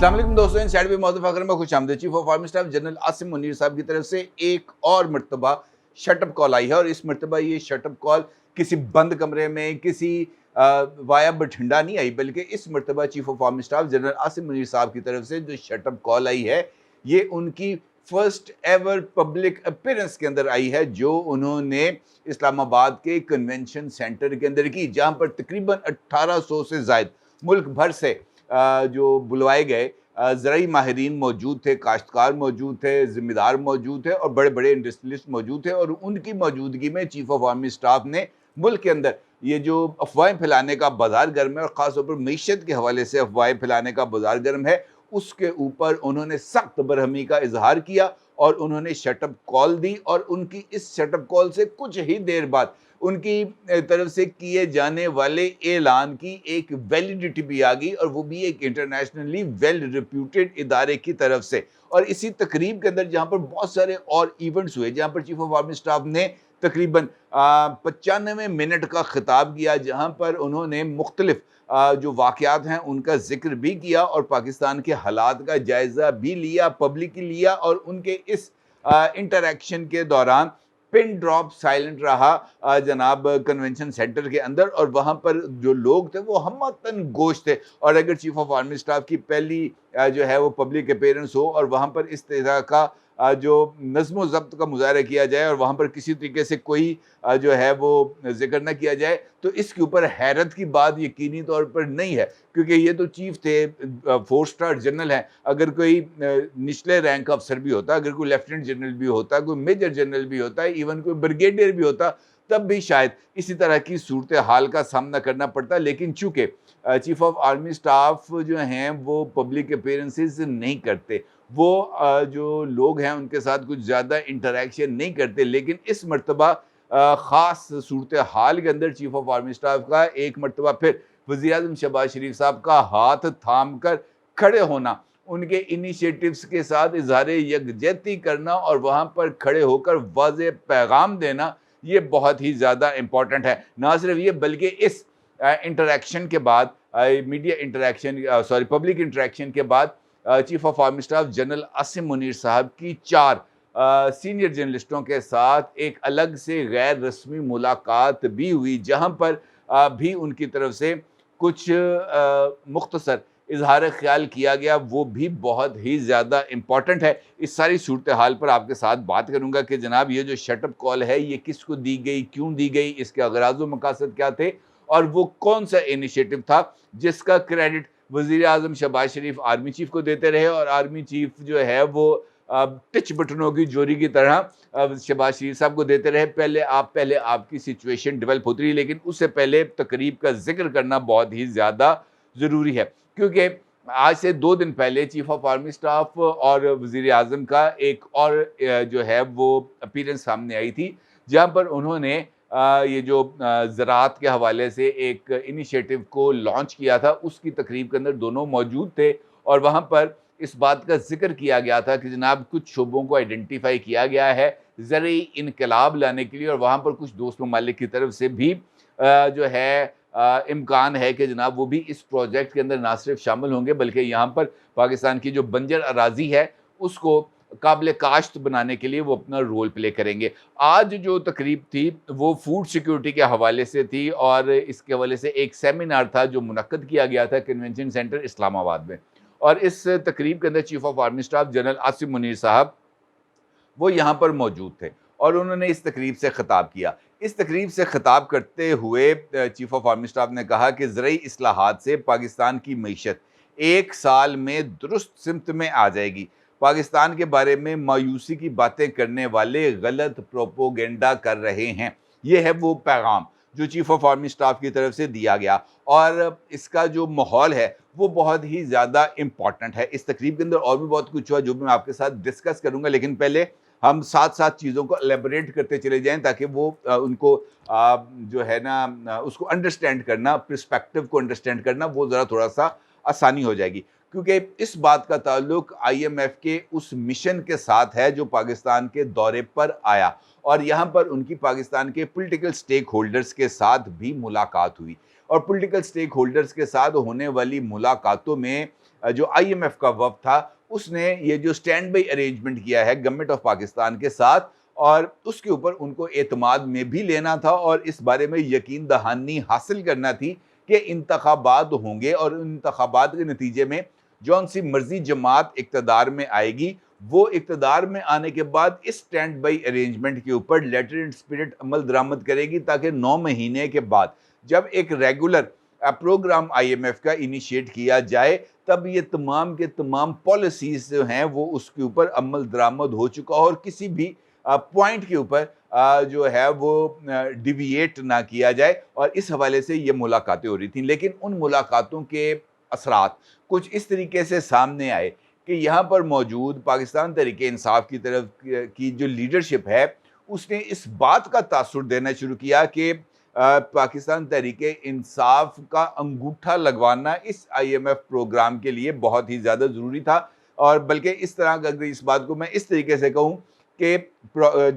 अस्सलाम वालेकुम दोस्तों, इनसाइड विद मौजूद फखर में खुशामदीद। Chief of army staff general Asim Munir साहब की तरफ से एक और मरतबा शटअप कॉल आई है और इस मरतबा ये शटअप कॉल किसी बंद कमरे में किसी वाया बठिंडा नहीं आई, बल्कि इस मरतबा chief of army staff general Asim Munir साहब की तरफ से जो शटअप कॉल आई है ये उनकी फर्स्ट एवर पब्लिक अपीयरेंस के अंदर आई है, जो उन्होंने इस्लामाबाद के कन्वेंशन सेंटर के अंदर की, जहाँ पर तकरीबन 1800 से ज़ायद मुल्क भर से जो बुलवाए गए ज़राई माहिरीन मौजूद थे, काश्तकार मौजूद थे, ज़िम्मेदार मौजूद थे और बड़े बड़े इंडस्ट्रियलिस्ट मौजूद थे। और उनकी मौजूदगी में चीफ ऑफ आर्मी स्टाफ ने मुल्क के अंदर ये जो अफवाहें फैलाने का बाजार गर्म है और ख़ास तौर पर मीशत के हवाले से अफवाहें फैलाने का बाजार गर्म है, उसके ऊपर उन्होंने सख्त बरहमी का इजहार किया और उन्होंने शटअप कॉल दी। और उनकी इस शटअप कॉल से कुछ ही देर बाद उनकी तरफ से किए जाने वाले ऐलान की एक वैलिडिटी भी आ गई, और वो भी एक इंटरनेशनली वेल रिप्यूटेड इदारे की तरफ से। और इसी तकरीब के अंदर जहाँ पर बहुत सारे और इवेंट्स हुए, जहाँ पर चीफ ऑफ आर्मी स्टाफ ने तकरीबन 95 मिनट का खिताब किया, जहाँ पर उन्होंने मुख्तलिफ जो वाक़यात हैं उनका जिक्र भी किया और पाकिस्तान के हालात का जायज़ा भी लिया, पब्लिकली लिया। और उनके इस इंटरेक्शन के दौरान पिन ड्रॉप साइलेंट रहा जनाब कन्वेंशन सेंटर के अंदर, और वहाँ पर जो लोग थे वो हमतन गोश थे। और अगर चीफ ऑफ आर्मी स्टाफ की पहली जो है वो पब्लिक अपीयरेंस हो और वहाँ पर इस तरह का जो नज़्म ज़ब्त का मुज़ाहरा किया जाए और वहाँ पर किसी तरीके से कोई जो है वो जिक्र न किया जाए, तो इसके ऊपर हैरत की बात यकीनी तौर पर नहीं है, क्योंकि ये तो चीफ थे, 4 स्टार जनरल हैं। अगर कोई निचले रैंक का अफसर भी होता, अगर कोई लेफ्टिनेंट जनरल भी होता, कोई मेजर जनरल भी होता, इवन कोई ब्रिगेडियर भी होता, तब भी शायद इसी तरह की सूरत हाल का सामना करना पड़ता। लेकिन चूँकि चीफ ऑफ आर्मी स्टाफ जो हैं वो पब्लिक अपीयरेंसेस नहीं करते, वो जो लोग हैं उनके साथ कुछ ज़्यादा इंटरेक्शन नहीं करते, लेकिन इस मरतबा ख़ास सूरत हाल के अंदर चीफ ऑफ आर्मी स्टाफ का एक मरतबा फिर वज़ीर-ए-आज़म शहबाज शरीफ साहब का हाथ थाम कर खड़े होना, उनके इनिशिएटिव्स के साथ इज़हार यकजहती करना और वहाँ पर खड़े होकर वाज़ेह पैगाम देना, ये बहुत ही ज़्यादा इम्पॉर्टेंट है। ना सिर्फ ये, बल्कि इस इंटरेक्शन के बाद मीडिया इंटरेक्शन पब्लिक इंटरेक्शन के बाद chief of army staff general Asim Munir साहब की 4 सीनियर जर्नलिस्टों के साथ एक अलग से गैर रस्मी मुलाकात भी हुई, जहाँ पर भी उनकी तरफ से कुछ मुख्तसर इजहार ख्याल किया गया, वो भी बहुत ही ज़्यादा इम्पॉर्टेंट है। इस सारी सूरत हाल पर आपके साथ बात करूँगा कि जनाब ये जो शटअप कॉल है ये किसको दी गई, क्यों दी गई, इसके अगराज़ व मकासद क्या थे और वो कौन सा इनिशिएटिव था जिसका क्रेडिट वज़ीर-ए-आज़म शहबाज शरीफ आर्मी चीफ को देते रहे और आर्मी चीफ जो है वो टच बटनों की जोड़ी की तरह शहबाज शरीफ साहब को देते रहे। पहले आपकी सिचुएशन डेवलप होती रही, लेकिन उससे पहले तकरीब का जिक्र करना बहुत ही ज़्यादा ज़रूरी है, क्योंकि आज से 2 दिन पहले चीफ ऑफ आर्मी स्टाफ और वज़ीर-ए-आज़म का एक और जो है वो अपीयरेंस सामने आई थी, जहाँ पर उन्होंने ये जो ज़राअत के हवाले से एक इनिशिएटिव को लॉन्च किया था, उसकी तकरीब के अंदर दोनों मौजूद थे। और वहाँ पर इस बात का ज़िक्र किया गया था कि जनाब कुछ शोबों को आइडेंटिफ़ाई किया गया है ज़रूरी इनकलाब लाने के लिए, और वहाँ पर कुछ दोस्त ममालिक की तरफ से भी जो है इम्कान है कि जनाब वो भी इस प्रोजेक्ट के अंदर ना सिर्फ शामिल होंगे, बल्कि यहाँ पर पाकिस्तान की जो बंजर अराज़ी है उसको काबिल काश्त बनाने के लिए वो अपना रोल प्ले करेंगे। आज जो तकरीब थी वो फूड सिक्योरिटी के हवाले से थी और इसके हवाले से एक सेमिनार था जो मुनक्कद किया गया था कन्वेंशन सेंटर इस्लामाबाद में। और इस तकरीब के अंदर chief of army staff general Asim Munir साहब वो यहाँ पर मौजूद थे और उन्होंने इस तकरीब से ख़िताब किया। इस तकरीब से ख़िताब करते हुए चीफ ऑफ आर्मी स्टाफ ने कहा कि ज़रई इस्लाहात से पाकिस्तान की मईशत 1 साल में दुरुस्त सिमत में आ जाएगी। पाकिस्तान के बारे में मायूसी की बातें करने वाले गलत प्रोपोगेंडा कर रहे हैं। ये है वो पैगाम जो चीफ ऑफ आर्मी स्टाफ की तरफ से दिया गया, और इसका जो माहौल है वो बहुत ही ज़्यादा इम्पॉर्टेंट है। इस तकरीब के अंदर और भी बहुत कुछ हुआ जो मैं आपके साथ डिस्कस करूँगा, लेकिन पहले हम साथ-साथ चीज़ों को एलेबोरेट करते चले जाएँ ताकि वो उनको जो है ना उसको अंडरस्टैंड करना, पर्सपेक्टिव को अंडरस्टैंड करना वो ज़रा थोड़ा-सा आसानी हो जाएगी। क्योंकि इस बात का ताल्लुक IMF के उस मिशन के साथ है जो पाकिस्तान के दौरे पर आया, और यहाँ पर उनकी पाकिस्तान के पॉलिटिकल स्टेक होल्डर्स के साथ भी मुलाकात हुई। और पॉलिटिकल स्टेक होल्डर्स के साथ होने वाली मुलाकातों में जो IMF का वफ़द था उसने ये जो स्टैंड बाई अरेंजमेंट किया है गवर्नमेंट ऑफ पाकिस्तान के साथ, और उसके ऊपर उनको एतमाद में भी लेना था और इस बारे में यकीन दहानी हासिल करना थी कि इंतखाबात होंगे और उन इंतखाबात के नतीजे में जौन सी मर्जी जमात इक़्तिदार में आएगी वो इक़्तिदार में आने के बाद इस स्टैंड बाई अरेंजमेंट के ऊपर लेटर एंड स्पिरिट अमल दरामद करेगी, ताकि 9 महीने के बाद जब एक रेगुलर प्रोग्राम IMF का इनिशिएट किया जाए तब ये तमाम के तमाम पॉलिसीज जो हैं वो उसके ऊपर अमल दरामद हो चुका हो और किसी भी पॉइंट के ऊपर जो है वो डिविएट ना किया जाए। और इस हवाले से ये मुलाकातें हो रही थी, लेकिन उन मुलाकातों के असरात कुछ इस तरीके से सामने आए कि यहाँ पर मौजूद पाकिस्तान तहरीक इंसाफ की तरफ की जो लीडरशिप है उसने इस बात का तासुर देना शुरू किया कि पाकिस्तान तहरीक इंसाफ का अंगूठा लगवाना इस IMF प्रोग्राम के लिए बहुत ही ज़्यादा ज़रूरी था। और बल्कि इस तरह का, अगर इस बात को मैं इस तरीके से कहूँ कि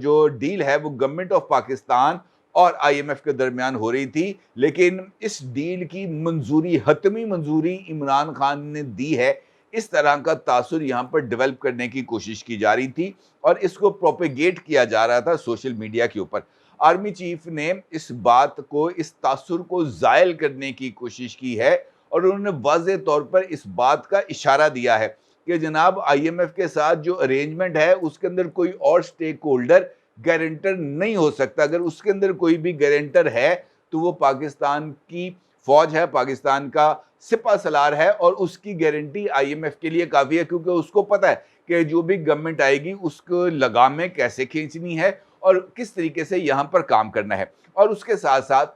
जो डील है वो गवर्नमेंट ऑफ पाकिस्तान और IMF के दरमियान हो रही थी, लेकिन इस डील की मंजूरी, हतमी मंजूरी इमरान खान ने दी है, इस तरह का तासुर यहाँ पर डेवलप करने की कोशिश की जा रही थी और इसको प्रोपेगेट किया जा रहा था सोशल मीडिया के ऊपर। आर्मी चीफ ने इस बात को, इस तासुर को ज़ायल करने की कोशिश की है और उन्होंने वाज़ेह तौर पर इस बात का इशारा दिया है कि जनाब IMF के साथ जो अरेंजमेंट है उसके अंदर कोई और स्टेक होल्डर गारंटर नहीं हो सकता। अगर उसके अंदर कोई भी गारंटर है तो वो पाकिस्तान की फ़ौज है, पाकिस्तान का सिपा सलार है, और उसकी गारंटी IMF के लिए काफ़ी है, क्योंकि उसको पता है कि जो भी गवर्नमेंट आएगी उसको लगामें कैसे खींचनी है और किस तरीके से यहाँ पर काम करना है। और उसके साथ साथ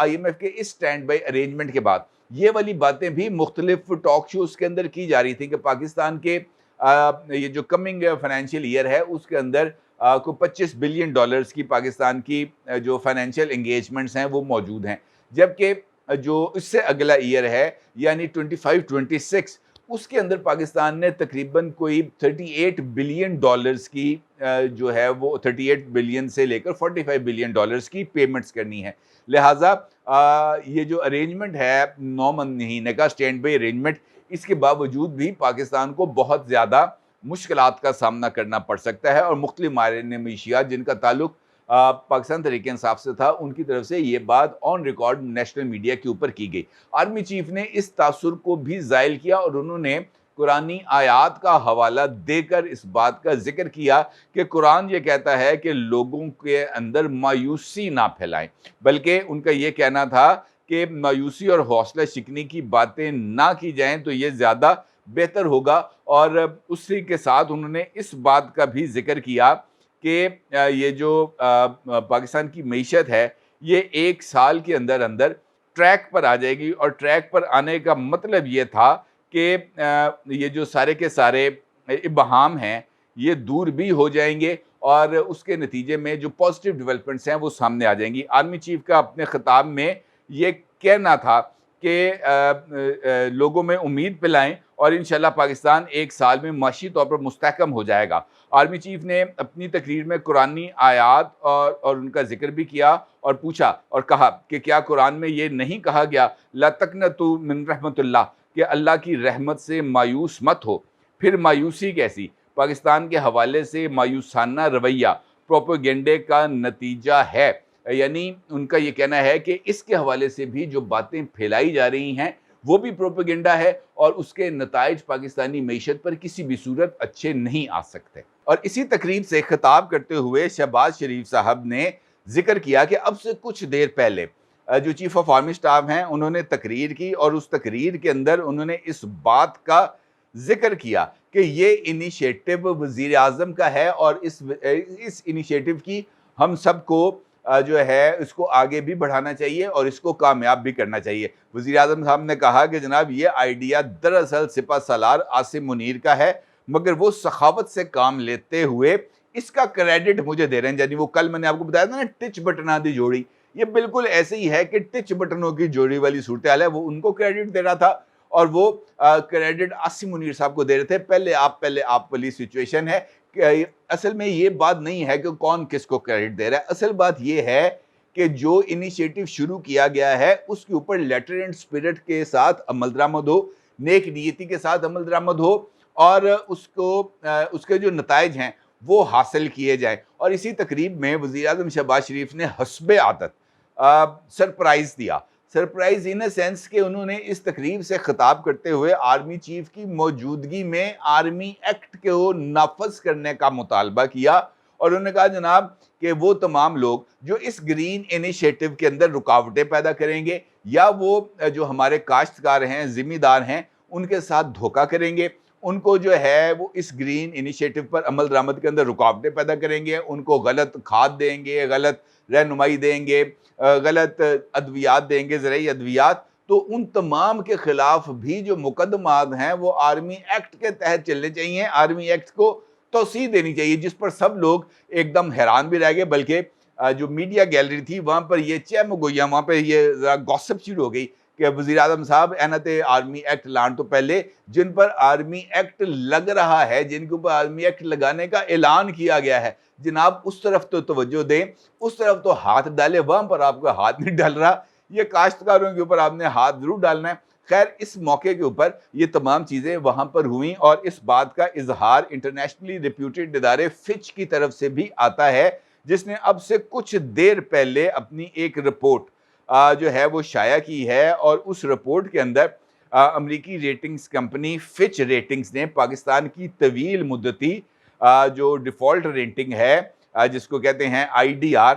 IMF के इस स्टैंड बाई अरेंजमेंट के बाद ये वाली बातें भी मुख्तलिफ टॉक शोज़ के अंदर की जा रही थी कि पाकिस्तान के ये जो कमिंग फाइनेंशियल ईयर है उसके अंदर को $25 बिलियन की पाकिस्तान की जो फाइनेंशियल एंगेजमेंट्स हैं वो मौजूद हैं, जबकि जो इससे अगला ईयर है यानी 25-26 उसके अंदर पाकिस्तान ने तकरीबन कोई $38 बिलियन की जो है वो 38 बिलियन से लेकर $45 बिलियन की पेमेंट्स करनी है। लिहाजा ये जो अरेंजमेंट है 9 महीने का स्टैंड बाई अरेंजमेंट, इसके बावजूद भी पाकिस्तान को बहुत ज़्यादा मुश्किलात का सामना करना पड़ सकता है और मुख्तलिफ मायने मीशियात जिनका ताल्लुक पाकिस्तान तहरीक इंसाफ से था उनकी तरफ से ये बात ऑन रिकॉर्ड नेशनल मीडिया के ऊपर की गई। आर्मी चीफ ने इस तासुर को भी ज़ायल किया और उन्होंने कुरानी आयात का हवाला देकर इस बात का जिक्र किया कि कुरान ये कहता है कि लोगों के अंदर मायूसी ना फैलाएं, बल्कि उनका ये कहना था कि मायूसी और हौसला शिकनी की बातें ना की जाएं तो ये ज़्यादा बेहतर होगा। और उसी के साथ उन्होंने इस बात का भी जिक्र किया कि ये जो पाकिस्तान की मईशत है ये 1 साल के अंदर अंदर ट्रैक पर आ जाएगी, और ट्रैक पर आने का मतलब ये था कि ये जो सारे के सारे इबहाम हैं ये दूर भी हो जाएंगे और उसके नतीजे में जो पॉजिटिव डेवलपमेंट्स हैं वो सामने आ जाएंगी। आर्मी चीफ का अपने खिताब में ये कहना था कि लोगों में उम्मीद पिलाएं और इंशाल्लाह पाकिस्तान 1 साल में माशी तौर पर मुस्तहकम हो जाएगा। आर्मी चीफ ने अपनी तकरीर में कुरानी आयात और उनका जिक्र भी किया और पूछा और कहा कि क्या कुरान में ये नहीं कहा गया ला तक़नतू मिन रहमतिल्लाह, कि अल्लाह की रहमत से मायूस मत हो। फिर मायूसी कैसी? पाकिस्तान के हवाले से मायूसाना रवैया प्रोपेगेंडे का नतीजा है। यानी उनका ये कहना है कि इसके हवाले से भी जो बातें फैलाई जा रही हैं वो भी प्रोपेगेंडा है और उसके नताइज पाकिस्तानी मईशत पर किसी भी सूरत अच्छे नहीं आ सकते। और इसी तकरीब से खिताब करते हुए शहबाज शरीफ साहब ने जिक्र किया कि अब से कुछ देर पहले जो चीफ ऑफ आर्मी स्टाफ हैं उन्होंने तकरीर की और उस तकरीर के अंदर उन्होंने इस बात का जिक्र किया कि ये इनिशिएटिव वज़ीर आज़म का है और इस इनिशिएटिव की हम सबको जो है इसको आगे भी बढ़ाना चाहिए और इसको कामयाब भी करना चाहिए। वज़ीर आज़म साहब ने कहा कि जनाब ये आइडिया दरअसल सिपा सलार आसिम मुनीर का है, मगर वो सखावत से काम लेते हुए इसका क्रेडिट मुझे दे रहे हैं। यानी वो कल मैंने आपको बताया था ना टिच बटना दी जोड़ी, ये बिल्कुल ऐसे ही है कि टिच बटनों की जोड़ी वाली सूरत हाल है, वो उनको क्रेडिट दे रहा था और वो क्रेडिट आसिम मुनीर साहब को दे रहे थे। पहले आप वाली सिचुएशन है कि असल में ये बात नहीं है कि कौन किसको क्रेडिट दे रहा है। असल बात ये है कि जो इनिशिएटिव शुरू किया गया है उसके ऊपर लेटर एंड स्पिरिट के साथ अमल दरामद हो, नेक नीयती के साथ अमल दरामद हो और उसके जो नताइज हैं वो हासिल किए जाएं। और इसी तकरीब में वज़ीर-ए-आज़म शहबाज शरीफ ने हस्बे आदत सरप्राइज़ दिया। सरप्राइज इन अ सेंस कि उन्होंने इस तकरीब से खिताब करते हुए आर्मी चीफ की मौजूदगी में आर्मी एक्ट को नाफज करने का मुतालबा किया और उन्होंने कहा जनाब कि वो तमाम लोग जो इस ग्रीन इनिशिएटिव के अंदर रुकावटें पैदा करेंगे या वो जो हमारे काश्तकार हैं, ज़िम्मेदार हैं, उनके साथ धोखा करेंगे, उनको जो है वो इस ग्रीन इनिशिएटिव पर अमल दरामद के अंदर रुकावटें पैदा करेंगे, उनको गलत खाद देंगे, गलत रहनुमाई देंगे, गलत अद्वियात देंगे, ज़रूरी अद्वियात, तो उन तमाम के खिलाफ भी जो मुकदमात हैं वो आर्मी एक्ट के तहत चलने चाहिए। आर्मी एक्ट को तौसीह देनी चाहिए, जिस पर सब लोग एकदम हैरान भी रह गए। बल्कि जो मीडिया गैलरी थी वहाँ पर ये चहमगोइयाँ, वहाँ पर ये गॉसिप शुरू हो गई कि वज़ीर-ए-आज़म साहब एनते आर्मी एक्ट लाने तो पहले जिन पर आर्मी एक्ट लग रहा है, जिनके ऊपर आर्मी एक्ट लगाने का ऐलान किया गया है, जनाब उस तरफ तो तवज्जो दें, उस तरफ तो हाथ डालें। वहाँ पर आपका हाथ नहीं डल रहा, ये काश्तकारों के ऊपर आपने हाथ ज़रूर डालना है। खैर, इस मौके के ऊपर ये तमाम चीज़ें वहाँ पर हुई और इस बात का इजहार इंटरनेशनली रिप्यूटेड इदारे फिच की तरफ से भी आता है, जिसने अब से कुछ देर पहले अपनी एक रिपोर्ट जो है वो शाया की है और उस रिपोर्ट के अंदर अमरीकी रेटिंग्स कंपनी फिच रेटिंग्स ने पाकिस्तान की तवील मुद्दती जो डिफ़ॉल्ट रेटिंग है, जिसको कहते हैं IDR,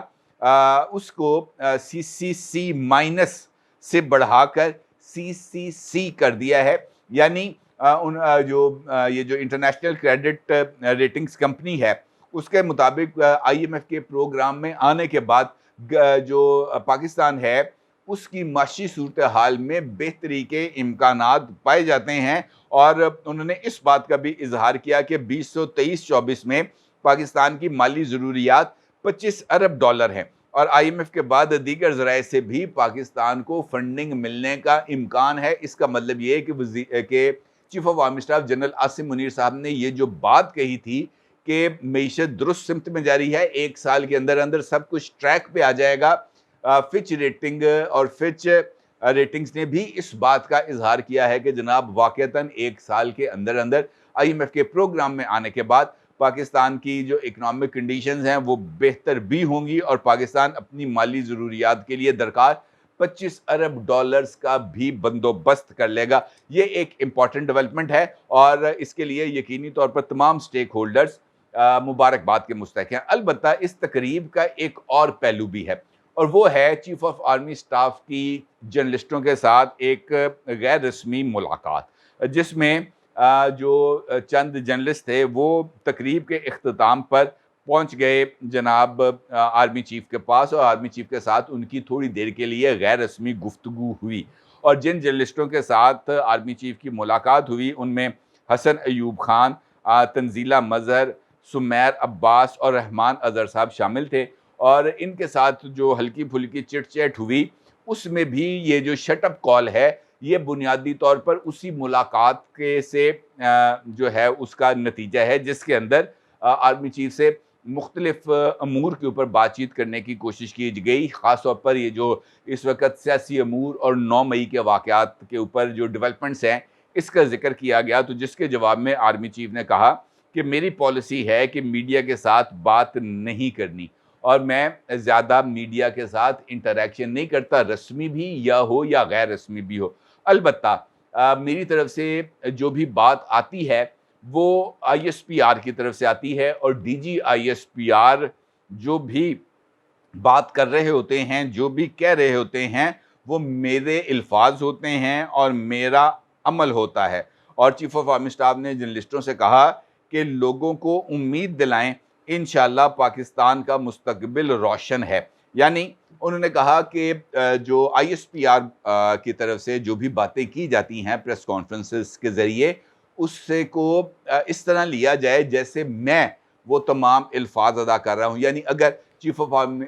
उसको CCC माइनस से बढ़ाकर CCC कर दिया है। यानी ये जो इंटरनेशनल क्रेडिट रेटिंग्स कंपनी है उसके मुताबिक IMF के प्रोग्राम में आने के बाद जो पाकिस्तान है उसकी माशी सूरत हाल में बेहतरी के इम्कानात पाए जाते हैं। और उन्होंने इस बात का भी इजहार किया कि 2023-24 में पाकिस्तान की माली ज़रूरियात 25 अरब डॉलर हैं और IMF के बाद दीगर ज़राए से भी पाकिस्तान को फंडिंग मिलने का इम्कान है। इसका मतलब ये है कि chief of army staff general Asim Munir साहब ने ये जो बात कही थी कि मईशत दुरुस्त सिमत में जारी है, 1 साल के अंदर अंदर सब कुछ ट्रैक पे आ जाएगा। फिच रेटिंग और फिच रेटिंग्स ने भी इस बात का इजहार किया है कि जनाब वाकईतन 1 साल के अंदर अंदर IMF के प्रोग्राम में आने के बाद पाकिस्तान की जो इकनॉमिक कंडीशंस हैं वो बेहतर भी होंगी और पाकिस्तान अपनी माली ज़रूरियात के लिए दरकार 25 अरब डॉलर्स का भी बंदोबस्त कर लेगा। ये एक इम्पॉर्टेंट डेवलपमेंट है और इसके लिए यकीनी तौर पर तमाम स्टेक होल्डर्स मुबारकबाद के मुस्तहिक हैं। अलबत्ता इस तकरीब का एक और पहलू भी है और वो है चीफ ऑफ आर्मी स्टाफ की जर्नलिस्टों के साथ एक गैर रस्मी मुलाकात, जिसमें जो चंद जर्नलिस्ट थे वो तकरीब के इख्तिताम पर पहुंच गए जनाब आर्मी चीफ के पास और आर्मी चीफ के साथ उनकी थोड़ी देर के लिए गैर रस्मी गुफ्तगू हुई। और जिन जर्नलिस्टों के साथ आर्मी चीफ की मुलाकात हुई उनमें हसन अयूब खान, तंजीला मजहर, सुमैर अब्बास और रहमान अजहर साहब शामिल थे। और इनके साथ जो हल्की फुल्की चिट चैट हुई उसमें भी ये जो शटअप कॉल है ये बुनियादी तौर पर उसी मुलाकात के से जो है उसका नतीजा है, जिसके अंदर आर्मी चीफ से मुख्तलिफ अमूर के ऊपर बातचीत करने की कोशिश की गई। ख़ास तौर पर ये जो इस वक्त सियासी अमूर और 9 मई के वाक़यात के ऊपर जो डेवलपमेंट्स हैं इसका जिक्र किया गया। तो जिसके जवाब में आर्मी चीफ ने कहा कि मेरी पॉलिसी है कि मीडिया के साथ बात नहीं करनी और मैं ज़्यादा मीडिया के साथ इंटरेक्शन नहीं करता, रस्मी भी या हो या गैर रस्मी भी हो। अलबत्ता मेरी तरफ से जो भी बात आती है वो ISPR की तरफ से आती है और DG ISPR जो भी बात कर रहे होते हैं, जो भी कह रहे होते हैं, वो मेरे अल्फाज होते हैं और मेरा अमल होता है। और चीफ ऑफ आर्मी स्टाफ ने जर्नलिस्टों से कहा कि लोगों को उम्मीद दिलाएं, इंशाल्लाह पाकिस्तान का मुस्तकबिल रोशन है। यानी उन्होंने कहा कि जो ISPR की तरफ से जो भी बातें की जाती हैं प्रेस कॉन्फ्रेंसेस के ज़रिए, उससे को इस तरह लिया जाए जैसे मैं वो तमाम अल्फाज अदा कर रहा हूँ। यानी अगर chief of army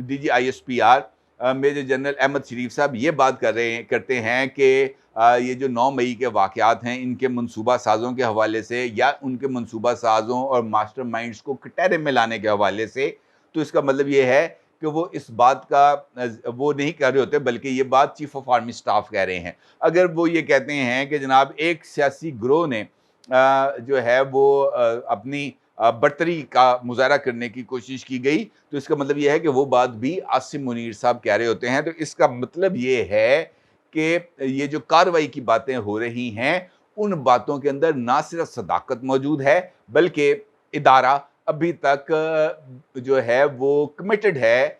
DG ISPR major general Ahmed Sharif साहब ये बात करते हैं कि ये जो 9 मई के वाक़यात हैं, इनके मनसूबा साज़ों के हवाले से या उनके मनसूबा साज़ों और मास्टरमाइंड्स को कटहरे में लाने के हवाले से, तो इसका मतलब ये है कि वो इस बात का वो नहीं कह रहे होते, बल्कि ये बात चीफ ऑफ आर्मी स्टाफ कह रहे हैं। अगर वो ये कहते हैं कि जनाब एक सियासी गिरोह ने जो है वो अपनी बर्तरी का मुज़ाहरा करने की कोशिश की गई, तो इसका मतलब ये है कि वो बात भी आसिम मुनीर साहब कह रहे होते हैं। तो इसका मतलब ये है कि ये जो कार्रवाई की बातें हो रही हैं, उन बातों के अंदर ना सिर्फ सदाकत मौजूद है, बल्कि इदारा अभी तक जो है वो कमिटेड है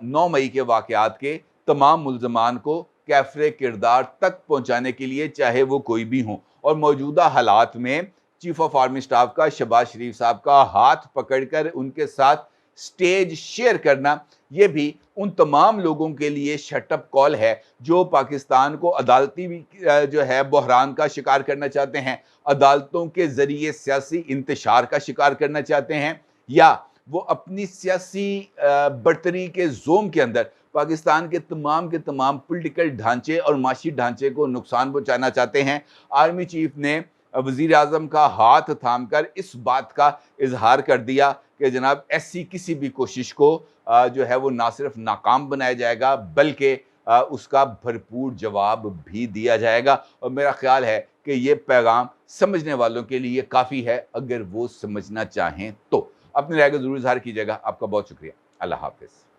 9 मई के वाक़यात के तमाम मुल्ज़मान को कैफ़रे किरदार तक पहुँचाने के लिए, चाहे वो कोई भी हों। और मौजूदा हालात में चीफ ऑफ आर्मी स्टाफ का शहबाज शरीफ साहब का हाथ पकड़कर उनके साथ स्टेज शेयर करना, ये भी उन तमाम लोगों के लिए शटअप कॉल है जो पाकिस्तान को अदालती जो है बहरान का शिकार करना चाहते हैं, अदालतों के ज़रिए सियासी इंतशार का शिकार करना चाहते हैं, या वो अपनी सियासी बर्तरी के ज़ोम के अंदर पाकिस्तान के तमाम पॉलिटिकल ढांचे और माशी ढांचे को नुकसान पहुंचाना चाहते हैं। आर्मी चीफ ने वज़ीर आज़म का हाथ थामकर इस बात का इजहार कर दिया कि जनाब ऐसी किसी भी कोशिश को जो है वो ना सिर्फ नाकाम बनाया जाएगा, बल्कि उसका भरपूर जवाब भी दिया जाएगा। और मेरा ख्याल है कि ये पैगाम समझने वालों के लिए काफ़ी है, अगर वो समझना चाहें तो। अपनी राय को ज़रूर इज़हार कीजिएगा। आपका बहुत शुक्रिया। अल्लाह हाफ़िज़।